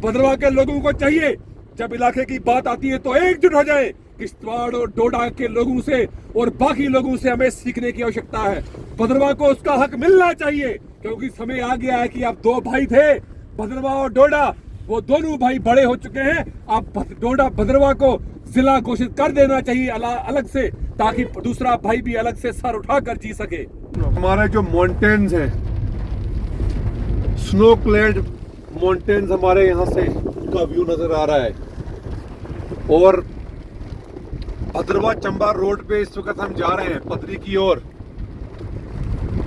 भद्रवाह के लोगों को चाहिए जब इलाके की बात आती है तो एकजुट हो जाए। किश्तवाड़ और डोडा के लोगों से और बाकी लोगों से हमें सीखने की आवश्यकता है। भद्रवाह को उसका हक मिलना चाहिए, क्योंकि समय आ गया है कि अब दो भाई थे, भद्रवाह और डोडा, वो दोनों भाई बड़े हो चुके हैं। अब डोडा भद्रवाह को जिला घोषित कर देना चाहिए अलग से, ताकि दूसरा भाई भी अलग से सर उठाकर जी सके। हमारे जो माउंटेन्स हैं, स्नो क्लेड माउंटेन्स, हमारे यहाँ से का व्यू नजर आ रहा है। और भद्रवाह चंबा रोड पे इस वक्त हम जा रहे हैं पदरी की ओर।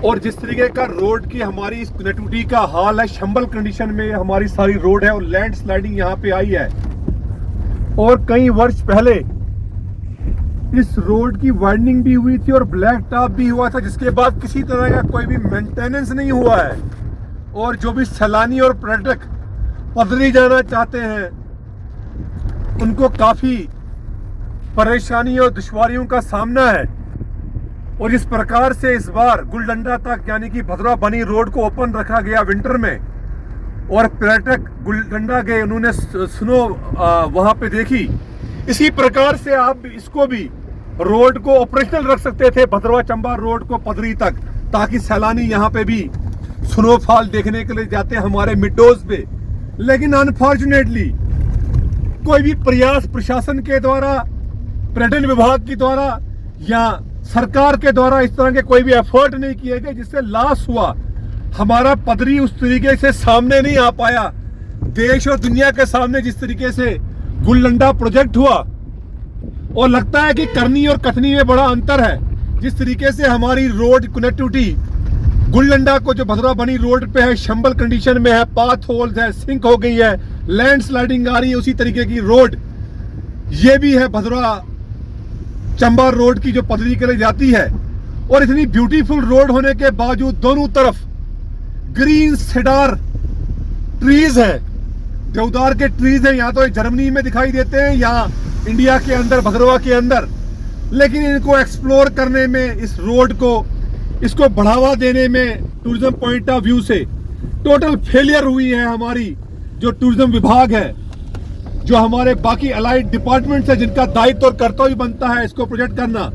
और जिस तरीके का रोड की हमारी इस कनेक्टिविटी का हाल है, शंबल कंडीशन में हमारी सारी रोड है और लैंड स्लाइडिंग यहाँ पे आई है। और कई वर्ष पहले इस रोड की वाइडनिंग भी हुई थी और ब्लैक टॉप भी हुआ था, जिसके बाद किसी तरह का कोई भी मेंटेनेंस नहीं हुआ है। और जो भी सैलानी और पर्यटक पदरी जाना चाहते हैं उनको काफी परेशानी और दुश्वारियों का सामना है। और इस प्रकार से इस बार गुलडंडा तक यानी कि भद्रवाह बनी रोड को ओपन रखा गया विंटर में, और पर्यटक गुलडंडा गए, उन्होंने स्नो वहां पे देखी। इसी प्रकार से आप इसको भी रोड को ऑपरेशनल रख सकते थे, भद्रवाह चंबा रोड को पदरी तक, ताकि सैलानी यहाँ पे भी स्नोफॉल देखने के लिए जाते हैं हमारे मिडोज पे। लेकिन अनफॉर्चुनेटली कोई भी प्रयास प्रशासन के द्वारा, पर्यटन विभाग के द्वारा या सरकार के द्वारा इस तरह के कोई भी एफर्ट नहीं किए गए, जिससे लॉस हुआ। हमारा पदरी उस तरीके से सामने नहीं आ पाया देश और दुनिया के सामने जिस तरीके से गुलडंडा प्रोजेक्ट हुआ। और लगता है कि करनी और कथनी में बड़ा अंतर है। जिस तरीके से हमारी रोड कनेक्टिविटी गुलडंडा को जो भद्रवाह बनी रोड पे है, शंबल कंडीशन में है, पाथ होल्स है, सिंक हो गई है, लैंड स्लाइडिंग आ रही है, उसी तरीके की रोड ये भी है भद्रवाह चंबा रोड की जो पदरी के लिए जाती है। और इतनी ब्यूटीफुल रोड होने के बावजूद दोनों तरफ ग्रीन सेडार ट्रीज है, देवदार के ट्रीज हैं। या तो जर्मनी में दिखाई देते हैं या इंडिया के अंदर, भद्रवाह के अंदर। लेकिन इनको एक्सप्लोर करने में, इस रोड को, इसको बढ़ावा देने में टूरिज्म पॉइंट ऑफ व्यू से टोटल फेलियर हुई है हमारी जो टूरिज्म विभाग है, जो हमारे बाकी अलाइड डिपार्टमेंट्स है, जिनका दायित्व और कर्तव्य बनता है इसको प्रोजेक्ट करना।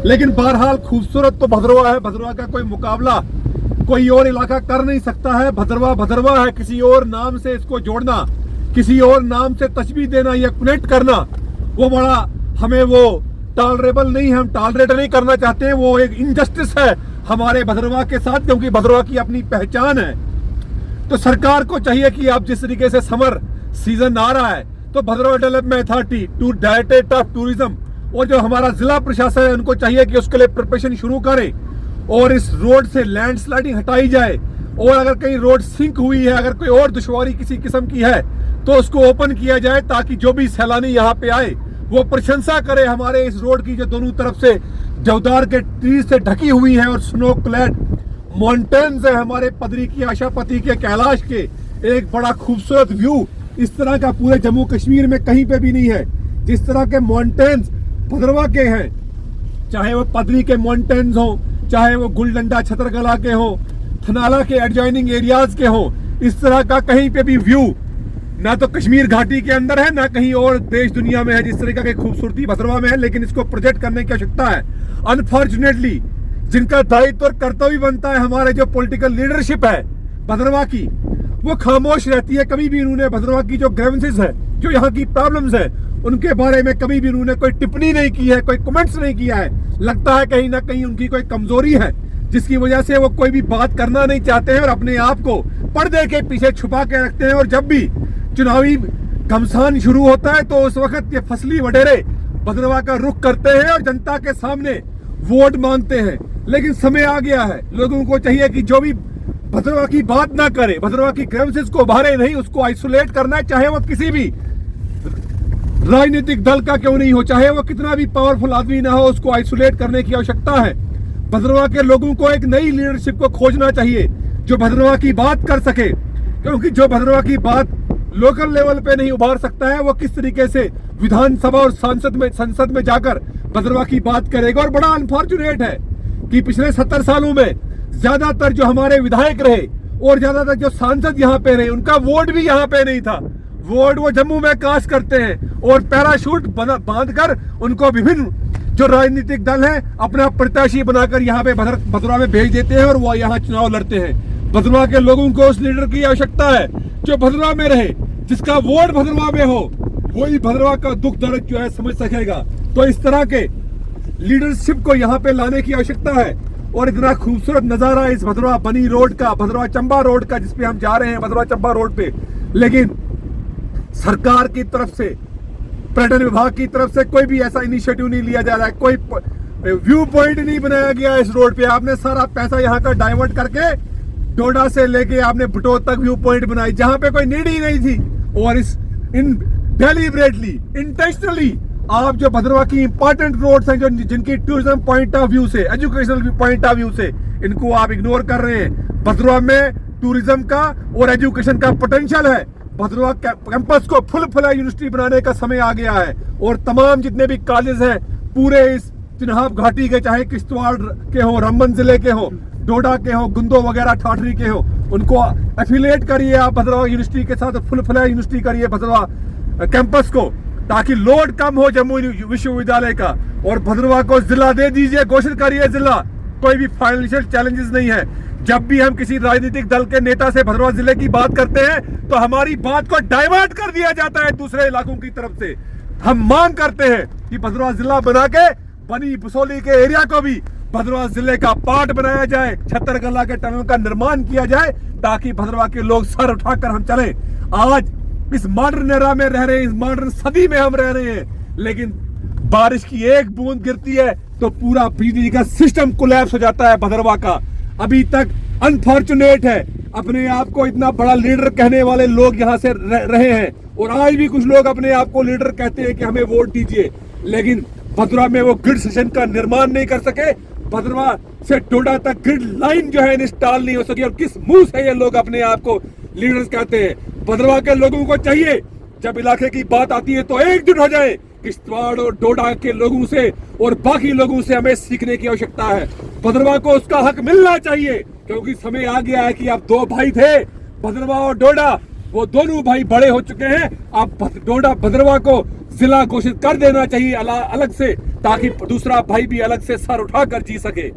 लेकिन बहरहाल खूबसूरत तो भद्रवाह है, भद्रवाह का कोई मुकाबला कोई और इलाका कर नहीं सकता है। भद्रवाह भद्रवाह है, किसी और नाम से इसको जोड़ना, किसी और नाम से तशबीह देना या कनेक्ट करना, वो बड़ा हमें वो टॉलरेबल नहीं है, हम टॉलरेट नहीं करना चाहते हैं। वो एक इनजस्टिस है हमारे भद्रवाह के साथ, क्योंकि भद्रवाह की अपनी पहचान है। तो सरकार को चाहिए कि आप जिस तरीके से समर सीजन आ रहा है तो Bhaderwah development authority, directorate of tourism और जो हमारा जिला प्रशासन है, उनको चाहिए कि उसके लिए प्रिपरेशन शुरू करें और इस रोड से लैंड स्लाइडिंग हटाई जाए। और अगर कहीं रोड सिंक हुई है, अगर कोई और दुश्वारी किसी किस्म की है तो उसको ओपन किया जाए, ताकि जो भी सैलानी यहाँ पे आए वो प्रशंसा करे हमारे इस रोड की, जो दोनों तरफ से देवदार के ट्रीज से ढकी हुई है और स्नो क्लैड माउंटेन्स है हमारे पदरी की, आशापति के, कैलाश के। एक बड़ा खूबसूरत व्यू इस तरह का पूरे जम्मू कश्मीर में कहीं पे भी नहीं है। जिस तरह के माउंटेन्स भद्रवाह के हैं, चाहे वो पदरी के माउंटेन्स हो, चाहे वो गुलडंडा छतरगला के हो, थनाला के एडजॉइनिंग एरियाज के हो, इस तरह का कहीं पे भी व्यू ना तो कश्मीर घाटी के अंदर है, ना कहीं और देश दुनिया में है जिस तरीके की खूबसूरती भद्रवाह में है। लेकिन इसको प्रोजेक्ट करने की आवश्यकता है। अनफॉर्चुनेटली जिनका दायित्व और कर्तव्य बनता है, हमारे जो पॉलिटिकल लीडरशिप है भद्रवाह की, वो खामोश रहती है। कभी भी इन्होंने भद्रवाह की जो ग्रीवेंसेस है, जो यहाँ की प्रॉब्लम्स है, उनके बारे में कभी भी उन्होंने कोई टिप्पणी नहीं की है, कोई कमेंट्स नहीं किया है। लगता है कहीं ना कहीं उनकी कोई कमजोरी है, जिसकी वजह से वो कोई भी बात करना नहीं चाहते हैं और अपने आप को पर्दे के पीछे छुपा के रखते हैं। और जब भी चुनावी घमसान शुरू होता है तो उस वक्त ये फसली वडेरे भद्रवाह का रुख करते हैं और जनता के सामने वोट मांगते हैं। लेकिन समय आ गया है, लोगों को चाहिए कि जो भी भद्रवाह की बात ना करे, भद्रवाह की ग्रीवेंसेस को उभारे नहीं, उसको आइसोलेट करना है, चाहे वो किसी भी राजनीतिक दल का क्यों नहीं हो, चाहे वो कितना भी पावरफुल आदमी ना हो, उसको आइसोलेट करने की आवश्यकता है। भद्रवाह के लोगों को एक नई लीडरशिप को खोजना चाहिए जो भद्रवाह की बात कर सके, क्योंकि जो भद्रवाह की बात लोकल लेवल पे नहीं उभार सकता है, वो किस तरीके से विधानसभा और संसद में जाकर भद्रवाह की बात करेगा। और बड़ा अनफॉर्चुनेट है कि पिछले 70 सालों में ज्यादातर जो हमारे विधायक रहे और ज्यादातर जो सांसद यहाँ पे रहे, उनका वोट भी यहाँ पे नहीं था। वोट वो जम्मू में कास्ट करते हैं और पैराशूट बांधकर उनको विभिन्न जो राजनीतिक दल हैं अपना प्रत्याशी बनाकर यहाँ पे भदरवा में भेज देते हैं और वो यहाँ चुनाव लड़ते हैं। भदरवा के लोगों को उस लीडर की आवश्यकता है जो भदरवा में रहे, जिसका वोट भदरवा में हो, वही भदरवा का दुख दर्द जो है समझ सकेगा। तो इस तरह के लीडरशिप को यहाँ पे लाने की आवश्यकता है। और इतना खूबसूरत नजारा इस भदरवा बनी रोड का, भदरवा चंबा रोड का, जिसपे हम जा रहे हैं भदरवा चंबा रोड पे, लेकिन सरकार की तरफ से, पर्यटन विभाग की तरफ से कोई भी ऐसा इनिशिएटिव नहीं लिया जा रहा है, कोई व्यू पॉइंट नहीं बनाया गया इस रोड पे। आपने सारा पैसा यहाँ का डाइवर्ट करके डोडा से लेके आपने भटोद तक व्यू पॉइंट बनाई जहां पे कोई नीड ही नहीं थी। और इस इन डेलिबरेटली, इंटेंशनली आप जो भदरवा की इंपॉर्टेंट रोड्स हैं, जो जिनकी टूरिज्म पॉइंट ऑफ व्यू से, एजुकेशनल पॉइंट ऑफ व्यू से, इनको आप इग्नोर कर रहे हैं। भदरवा में टूरिज्म का और एजुकेशन का पोटेंशियल है। भदरवा कैंपस को फुल फ्लैग यूनिवर्सिटी बनाने का समय आ गया है और तमाम जितने भी कॉलेज हैं पूरे इस चिन्हाब घाटी के, चाहे किश्तवाड़ के हो, रामबन जिले के हो, डोडा के हो, गुंदो वगैरह ठाठरी के हो, उनको एफिलिएट करिए आप भदरवा यूनिवर्सिटी के साथ, फुल फ्लैग यूनिवर्सिटी करिए भदरवा कैंपस को, ताकि लोड कम हो जम्मू विश्वविद्यालय का। और भदरवा को जिला दे दीजिए, घोषित करिए जिला। कोई भी फाइनेंशियल चैलेंजेस नहीं है। जब भी हम किसी राजनीतिक दल के नेता से भदरवा जिले की बात करते हैं तो हमारी बात को डाइवर्ट कर दिया जाता है दूसरे इलाकों की तरफ से। हम मांग करते हैं कि भदरवा जिला बना के बनी बसोली के एरिया को भी भदरवा जिले का पार्ट बनाया जाए, छत्तरगला के टनल का निर्माण किया जाए, ताकि भदरवा के लोग सर उठाकर हम चले। आज इस मॉडर्न एरा में रह रहे हैं, इस मॉडर्न सदी में हम रह रहे हैं, लेकिन बारिश की एक बूंद गिरती है तो पूरा बिजली का सिस्टम कोलैप्स हो जाता है भदरवा का। अभी तक अनफॉर्चुनेट है, अपने आप को इतना बड़ा लीडर कहने वाले लोग यहाँ से रहे हैं और आज भी कुछ लोग अपने आप को लीडर कहते हैं कि हमें वोट दीजिए, लेकिन भदरवा में वो ग्रिड सेक्शन का निर्माण नहीं कर सके। भदरवा से डोडा तक ग्रिड लाइन जो है इंस्टॉल नहीं हो सकी। और किस मुंह से ये लोग अपने आप को लीडर्स कहते हैं? भदरवा के लोगों को चाहिए जब इलाके की बात आती है तो एकजुट हो जाए। किश्तवाड़ और डोडा के लोगों से और बाकी लोगों से हमें सीखने की आवश्यकता है। भदरवा को उसका हक मिलना चाहिए, क्योंकि समय आ गया है कि अब दो भाई थे, भदरवा और डोडा, वो दोनों भाई बड़े हो चुके हैं। अब डोडा भदरवा को जिला घोषित कर देना चाहिए अलग से, ताकि दूसरा भाई भी अलग से सर उठाकर जी सके।